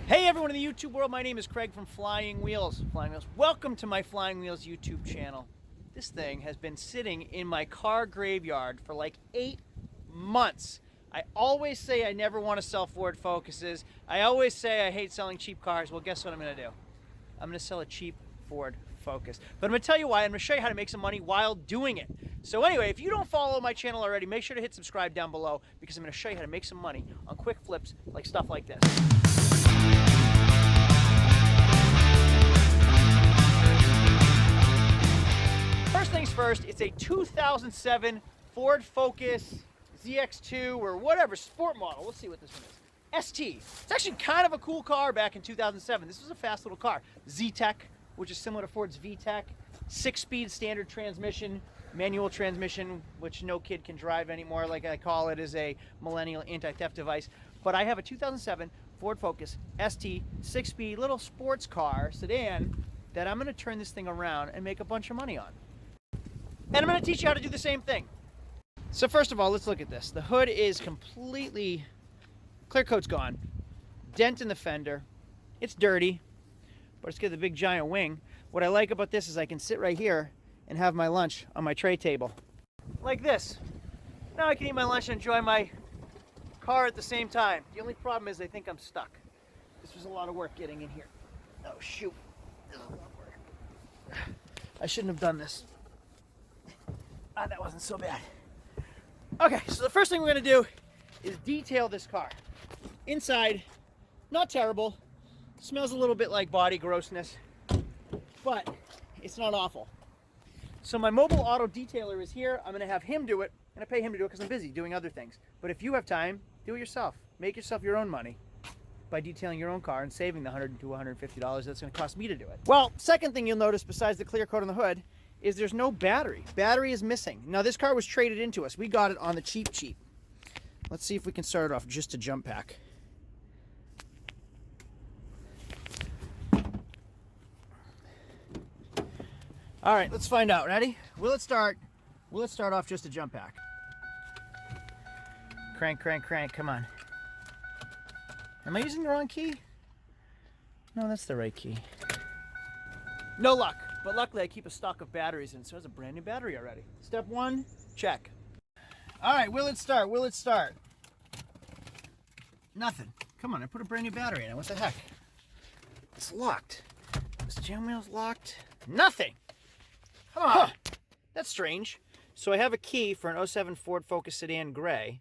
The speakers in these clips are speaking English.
Hey everyone in the YouTube world, my name is Craig from Flying Wheels. Welcome to my Flying Wheels YouTube channel. This thing has been sitting in my car graveyard for like 8 months. I always say I never want to sell Ford Focuses. I always say I hate selling cheap cars. Well, guess what I'm going to do? I'm going to sell a cheap Ford Focus. But I'm going to tell you why. I'm going to show you how to make some money while doing it. So anyway, if you don't follow my channel already, make sure to hit subscribe down below because I'm going to show you how to make some money on quick flips like stuff like this. First things first, it's a 2007 Ford Focus ZX2 or whatever, sport model. Let's see what this one is. ST. It's actually kind of a cool car back in 2007. This was a fast little car. Z-Tech, which is similar to Ford's V-Tech. 6-speed standard transmission, manual transmission, which no kid can drive anymore, like I call it, is a millennial anti-theft device. But I have a 2007 Ford Focus ST 6-speed little sports car sedan that I'm going to turn this thing around and make a bunch of money on. And I'm going to teach you how to do the same thing. So first of all, let's look at this. The hood is completely, clear coat's gone. Dent in the fender. It's dirty, but it's got the big giant wing. What I like about this is I can sit right here and have my lunch on my tray table. Like this. Now I can eat my lunch and enjoy my car at the same time. The only problem is I think I'm stuck. This was a lot of work getting in here. Oh shoot. This is a lot of work. I shouldn't have done this. That wasn't so bad. Okay, so the first thing we're going to do is detail this car. Inside, not terrible. Smells a little bit like body grossness, but it's not awful. So my mobile auto detailer is here. I'm going to have him do it, and I pay him to do it because I'm busy doing other things. But if you have time, do it yourself. Make yourself your own money by detailing your own car and saving the $100 to $150 that's going to cost me to do it. Well, second thing you'll notice besides the clear coat on the hood is there's no battery. Battery is missing. Now this car was traded into us. We got it on the cheap. Let's see if we can start it off just a jump pack. All right, let's find out. Ready? Will it start off just a jump pack? Crank, crank, crank, come on. Am I using the wrong key? No, that's the right key. No luck. But luckily I keep a stock of batteries in, so it's a brand new battery already. Step one, check. All right, will it start? Will it start? Nothing. Come on, I put a brand new battery in it. What the heck? It's locked. This jam wheel's locked. Nothing. Come on. Huh. That's strange. So I have a key for an 07 Ford Focus Sedan Gray,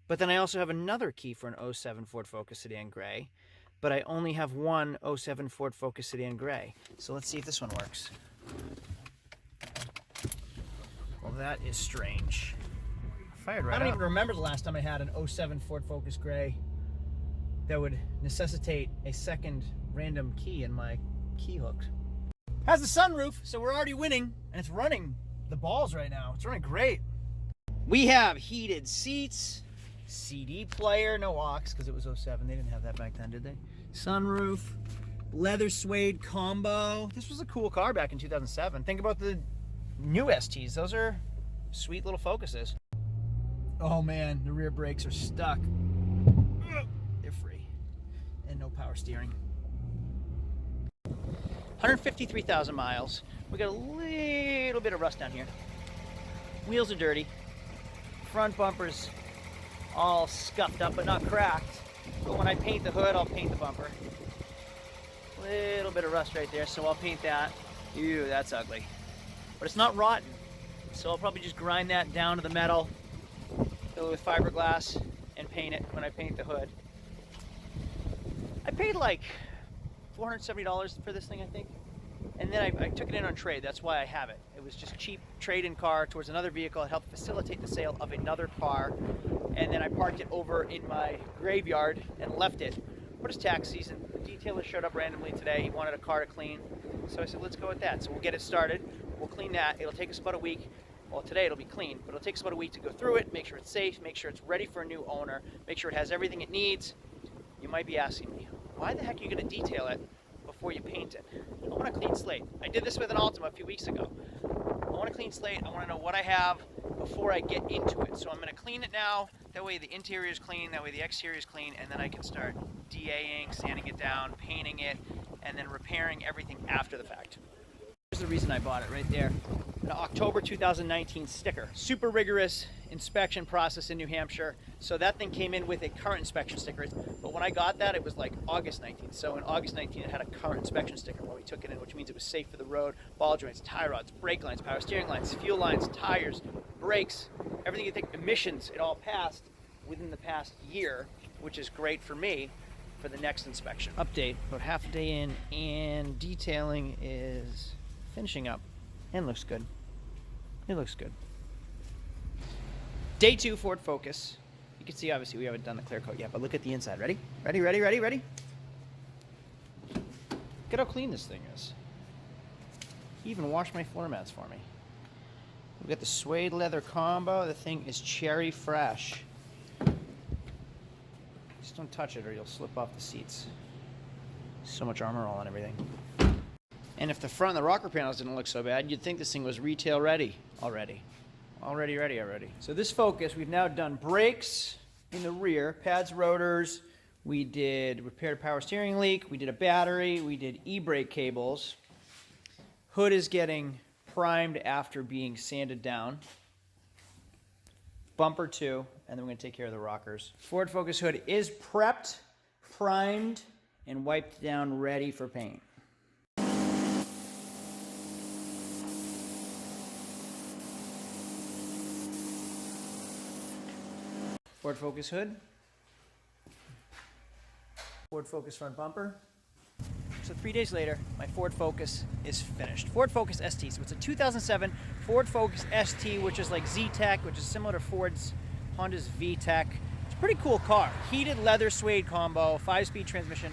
but then I also have another key for an 07 Ford Focus Sedan Gray. But I only have one 07 Ford Focus Sedan Gray. So let's see if this one works. Well, that is strange. Fired right. I don't even remember the last time I had an 07 Ford Focus Gray that would necessitate a second random key in my key hook. Has a sunroof, so we're already winning, and it's running the balls right now. It's running great. We have heated seats. CD player, no aux because it was 07. They didn't have that back then, did they? Sunroof, leather suede combo. This was a cool car back in 2007. Think about the new STs. Those are sweet little Focuses. Oh man, the rear brakes are stuck. They're free. And no power steering. 153,000 miles. We got a little bit of rust down here. Wheels are dirty. Front bumper's all scuffed up but not cracked. But when I paint the hood, I'll paint the bumper. Little bit of rust right there, so I'll paint that. Ew, that's ugly. But it's not rotten, so I'll probably just grind that down to the metal, fill it with fiberglass, and paint it when I paint the hood. I paid like $470 for this thing, I think. And then I took it in on trade. That's why I have it. It was just cheap trade-in car towards another vehicle. It helped facilitate the sale of another car. And then I parked it over in my graveyard and left it. But it's tax season. The detailer showed up randomly today. He wanted a car to clean. So I said, let's go with that. So we'll get it started. We'll clean that. It'll take us about a week. Well, today it'll be clean, but it'll take us about a week to go through it, make sure it's safe, make sure it's ready for a new owner, make sure it has everything it needs. You might be asking me, why the heck are you going to detail it before you paint it? I want a clean slate. I did this with an Altima a few weeks ago. I want a clean slate. I want to know what I have before I get into it. So I'm going to clean it now. That way the interior is clean, that way the exterior is clean, and then I can start DAing, sanding it down, painting it, and then repairing everything after the fact. Here's the reason I bought it right there. An October 2019 sticker. Super rigorous inspection process in New Hampshire. So that thing came in with a current inspection sticker. But when I got that, it was like August 19th. So in August 19th, it had a current inspection sticker when we took it in, which means it was safe for the road. Ball joints, tie rods, brake lines, power steering lines, fuel lines, tires, brakes, everything you think, emissions, it all passed within the past year, which is great for me for the next inspection. Update, about half a day in, and detailing is finishing up and looks good. It looks good. Day 2 Ford Focus. You can see obviously we haven't done the clear coat yet, but look at the inside. Ready? Ready, ready, ready, ready? Look at how clean this thing is. He even washed my floor mats for me. We've got the suede leather combo. The thing is cherry fresh. Just don't touch it or you'll slip off the seats. So much armor all on everything. And if the front and the rocker panels didn't look so bad, you'd think this thing was retail ready already. Already. So this Focus, we've now done brakes in the rear, pads, rotors. We did repaired power steering leak. We did a battery. We did e-brake cables. Hood is getting primed after being sanded down. Bumper 2, and then we're going to take care of the rockers. Ford Focus hood is prepped, primed, and wiped down, ready for paint. Ford Focus hood. Ford Focus front bumper. So 3 days later, my Ford Focus is finished. Ford Focus ST. So it's a 2007 Ford Focus ST, which is like Z-Tech, which is similar to Honda's V-Tech. It's a pretty cool car. Heated leather suede combo, 5-speed transmission.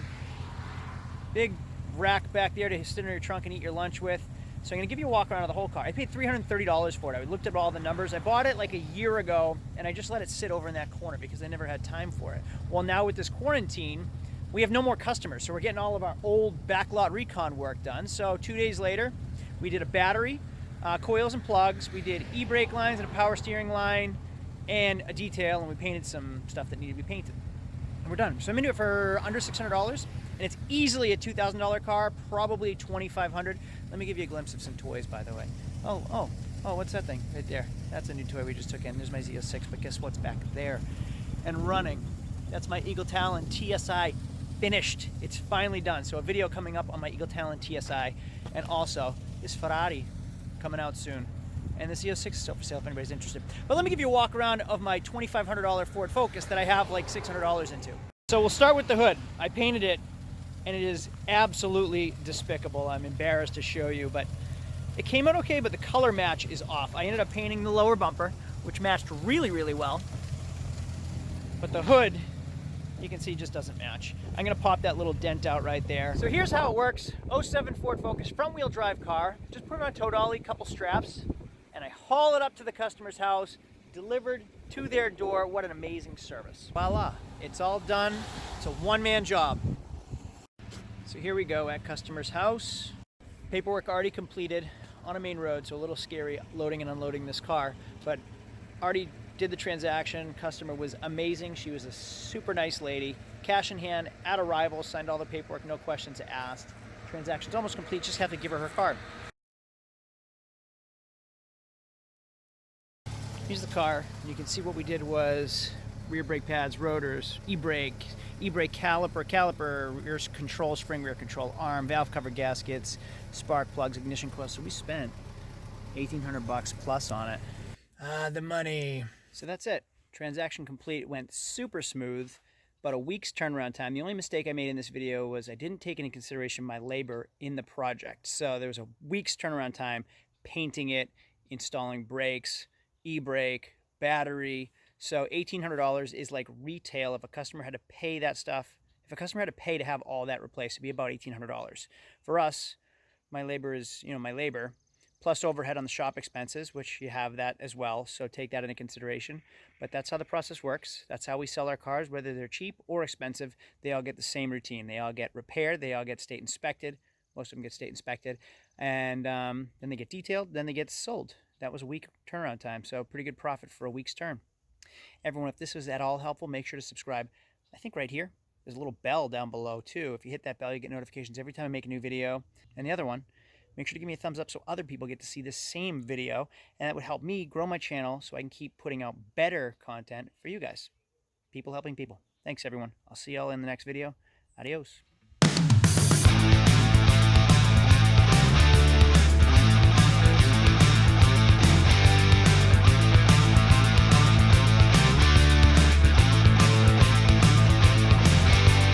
Big rack back there to sit in your trunk and eat your lunch with. So I'm going to give you a walk around of the whole car. I paid $330 for it. I looked at all the numbers. I bought it like a year ago, and I just let it sit over in that corner because I never had time for it. Well, now with this quarantine, we have no more customers, so we're getting all of our old backlot recon work done. So 2 days later, we did a battery, coils and plugs. We did e-brake lines and a power steering line and a detail, and we painted some stuff that needed to be painted. And we're done. So I'm into it for under $600, and it's easily a $2,000 car, probably $2,500. Let me give you a glimpse of some toys, by the way. Oh, what's that thing right there? That's a new toy we just took in. There's my Z06, but guess what's back there and running? That's my Eagle Talon TSI finished. It's finally done. So a video coming up on my Eagle Talon TSI, and also this Ferrari coming out soon. And the Z06 is still for sale if anybody's interested. But let me give you a walk around of my $2,500 Ford Focus that I have like $600 into. So we'll start with the hood. I painted it, and it is absolutely despicable. I'm embarrassed to show you, but it came out okay, but the color match is off. I ended up painting the lower bumper, which matched really, really well. But the hood, you can see, just doesn't match. I'm gonna pop that little dent out right there. So here's how it works. 07 Ford Focus front wheel drive car. Just put it on a tow dolly, couple straps, and I haul it up to the customer's house, delivered to their door. What an amazing service. Voila, it's all done. It's a one-man job. So here we go at customer's house. Paperwork already completed on a main road, so a little scary loading and unloading this car, but already did the transaction. Customer was amazing. She was a super nice lady. Cash in hand at arrival, signed all the paperwork, no questions asked. Transaction's almost complete, just have to give her her card. Here's the car. You can see what we did was rear brake pads, rotors, e-brake caliper, rear control spring, rear control arm, valve cover gaskets, spark plugs, ignition coils. So we spent $1,800 plus on it. The money. So that's it. Transaction complete. It went super smooth. About a week's turnaround time. The only mistake I made in this video was I didn't take into consideration my labor in the project. So there was a week's turnaround time painting it, installing brakes, e-brake, battery. So $1,800 is like retail. If a customer had to pay that stuff, if a customer had to pay to have all that replaced, it'd be about $1,800. For us, my labor is, my labor, plus overhead on the shop expenses, which you have that as well. So take that into consideration. But that's how the process works. That's how we sell our cars, whether they're cheap or expensive. They all get the same routine. They all get repaired. They all get state inspected. Most of them get state inspected. And then they get detailed. Then they get sold. That was a week turnaround time. So pretty good profit for a week's turn. Everyone, if this was at all helpful, make sure to subscribe. I think right here. There's a little bell down below too. If you hit that bell, you get notifications every time I make a new video. And the other one, make sure to give me a thumbs up so other people get to see this same video, and that would help me grow my channel so I can keep putting out better content for you guys. People helping people. Thanks everyone. I'll see y'all in the next video. Adios.